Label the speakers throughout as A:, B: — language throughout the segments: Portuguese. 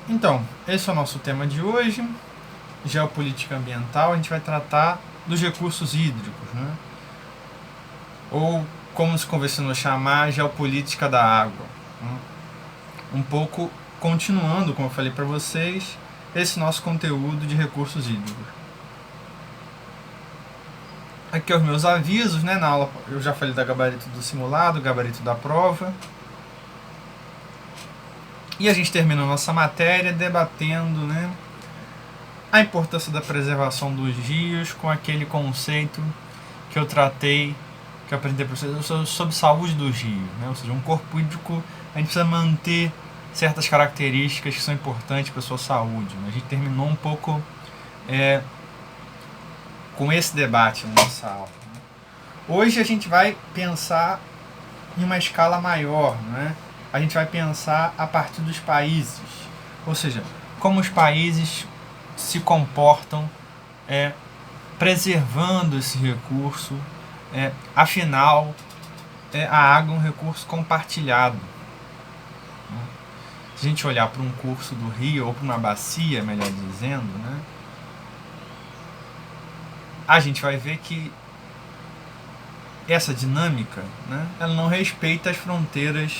A: Então, esse é o nosso tema de hoje, geopolítica ambiental. A gente vai tratar dos recursos hídricos, né? Ou, como se convencionou chamar, geopolítica da água. Um pouco continuando, como eu falei para vocês, esse nosso conteúdo de recursos hídricos. Aqui os meus avisos, né? Na aula eu já falei da gabarito do simulado, gabarito da prova. E a gente termina a nossa matéria debatendo, né, a importância da preservação dos rios com aquele conceito que eu tratei, que eu aprendi para vocês, sobre saúde dos rios. Né? Ou seja, um corpo hídrico, a gente precisa manter certas características que são importantes para a sua saúde. Né? A gente terminou um pouco com esse debate na nossa aula. Né? Hoje a gente vai pensar em uma escala maior, né? A gente vai pensar a partir dos países, ou seja, como os países se comportam preservando esse recurso. Afinal, a água é um recurso compartilhado. Se a gente olhar para um curso do rio, ou para uma bacia, melhor dizendo, né, a gente vai ver que essa dinâmica, né, ela não respeita as fronteiras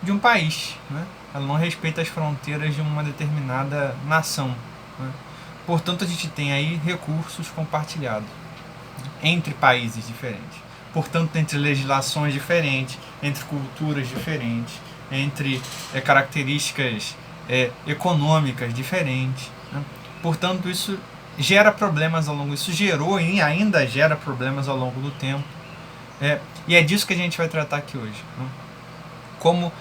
A: de um país, né? Ela não respeita as fronteiras de uma determinada nação. Né? Portanto, a gente tem aí recursos compartilhados entre países diferentes. Portanto, entre legislações diferentes, entre culturas diferentes, entre características econômicas diferentes. Né? Portanto, isso gera problemas ao longo, isso gerou e ainda gera problemas ao longo do tempo. E é disso que a gente vai tratar aqui hoje. Né? Como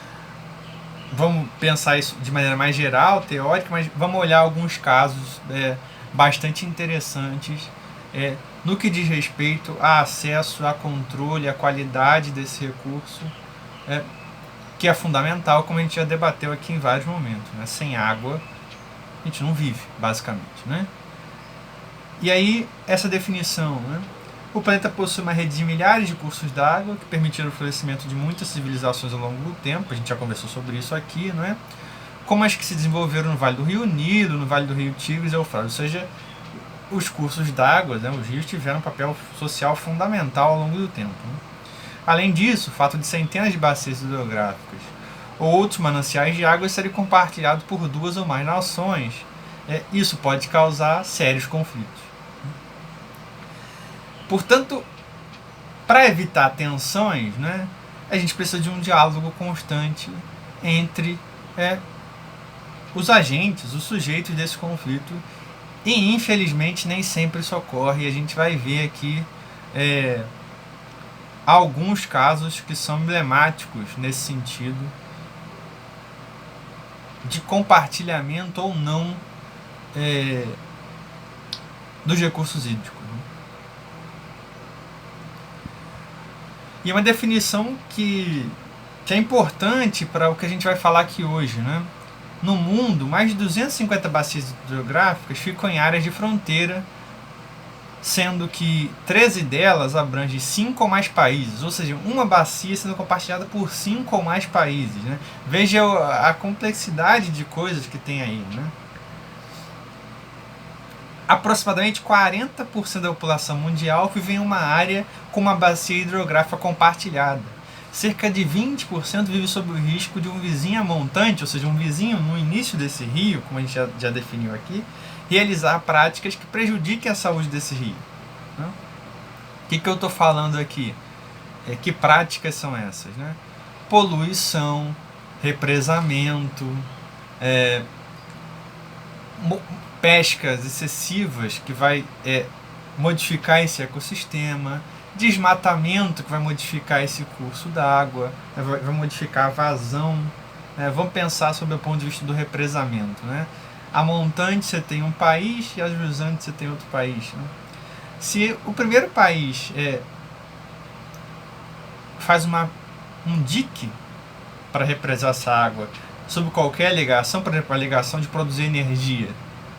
A: vamos pensar isso de maneira mais geral, teórica, mas vamos olhar alguns casos bastante interessantes no que diz respeito a acesso, a controle, a qualidade desse recurso, que é fundamental, como a gente já debateu aqui em vários momentos. Né? Sem água, a gente não vive, basicamente. Né? E aí, essa definição, né? O planeta possui uma rede de milhares de cursos d'água que permitiram o florescimento de muitas civilizações ao longo do tempo. A gente já conversou sobre isso aqui, não é? Como as que se desenvolveram no Vale do Rio Nilo, no Vale do Rio Tigres e Eufrates. Ou seja, os cursos d'água, né, os rios, tiveram um papel social fundamental ao longo do tempo. Né? Além disso, o fato de centenas de bacias hidrográficas ou outros mananciais de água serem compartilhados por duas ou mais nações, isso pode causar sérios conflitos. Portanto, para evitar tensões, né, a gente precisa de um diálogo constante entre os agentes, os sujeitos desse conflito. E, infelizmente, nem sempre isso ocorre. E a gente vai ver aqui alguns casos que são emblemáticos nesse sentido de compartilhamento ou não dos recursos hídricos. E é uma definição que é importante para o que a gente vai falar aqui hoje. Né? No mundo, mais de 250 bacias hidrográficas ficam em áreas de fronteira, sendo que 13 delas abrangem 5 ou mais países, ou seja, uma bacia sendo compartilhada por 5 ou mais países. Né? Veja a complexidade de coisas que tem aí. Né? Aproximadamente 40% da população mundial vive em uma área com uma bacia hidrográfica compartilhada. Cerca de 20% vive sob o risco de um vizinho montante, ou seja, um vizinho no início desse rio, como a gente já definiu aqui, realizar práticas que prejudiquem a saúde desse rio. Né? O que eu estou falando aqui? Que práticas são essas? Né? Poluição, represamento, pescas excessivas que vai modificar esse ecossistema, desmatamento que vai modificar esse curso d'água, vai modificar a vazão. Vamos pensar sobre o ponto de vista do represamento. Né? A montante você tem um país e a jusante você tem outro país. Né? Se o primeiro país faz um dique para represar essa água sob qualquer alegação, por exemplo, a alegação de produzir energia,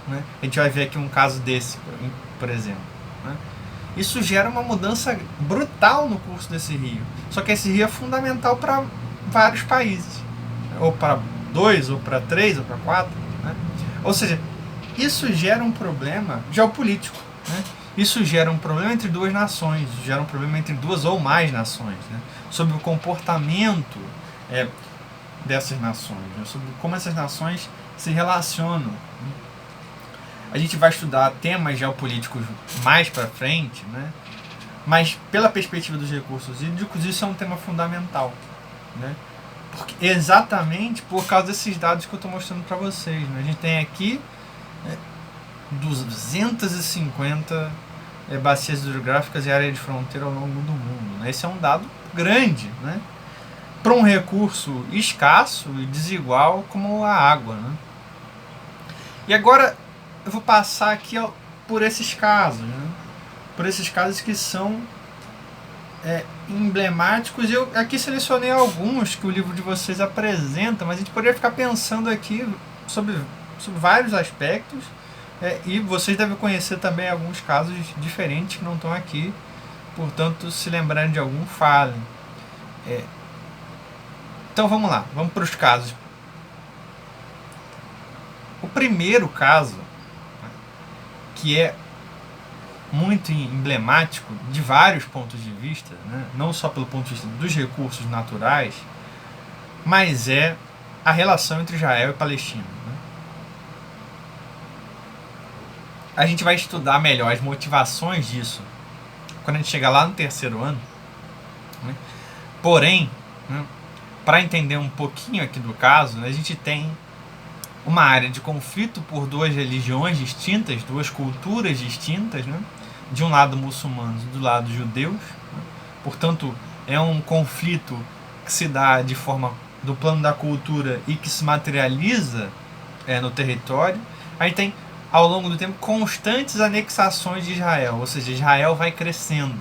A: né? A gente vai ver aqui um caso desse, por exemplo. Né? Isso gera uma mudança brutal no curso desse rio. Só que esse rio é fundamental para vários países, ou para 2, ou para 3, ou para 4. Né? Ou seja, isso gera um problema geopolítico. Né? Isso gera um problema entre duas nações, gera um problema entre duas ou mais nações, né? Sobre o comportamento dessas nações, né? Sobre como essas nações se relacionam. Né? A gente vai estudar temas geopolíticos mais para frente, né? Mas pela perspectiva dos recursos hídricos, isso é um tema fundamental. Né? Exatamente por causa desses dados que eu estou mostrando para vocês. Né? A gente tem aqui 250 bacias hidrográficas e área de fronteira ao longo do mundo. Né? Esse é um dado grande, né? Para um recurso escasso e desigual como a água. Né? E agora eu vou passar aqui por esses casos. Né? Por esses casos que são emblemáticos. Eu aqui selecionei alguns que o livro de vocês apresenta, mas a gente poderia ficar pensando aqui sobre vários aspectos, e vocês devem conhecer também alguns casos diferentes que não estão aqui, portanto, se lembrarem de algum, falem. Então vamos lá, vamos para os casos. O primeiro caso, que é muito emblemático de vários pontos de vista, né? Não só pelo ponto de vista dos recursos naturais, mas é a relação entre Israel e Palestina. Né? A gente vai estudar melhor as motivações disso quando a gente chegar lá no terceiro ano. Né? Porém, né, para entender um pouquinho aqui do caso, né, a gente tem uma área de conflito por duas religiões distintas, duas culturas distintas, né? De um lado muçulmanos e do lado judeus. Né? Portanto, é um conflito que se dá de forma do plano da cultura e que se materializa no território. A gente tem, ao longo do tempo, constantes anexações de Israel, ou seja, Israel vai crescendo.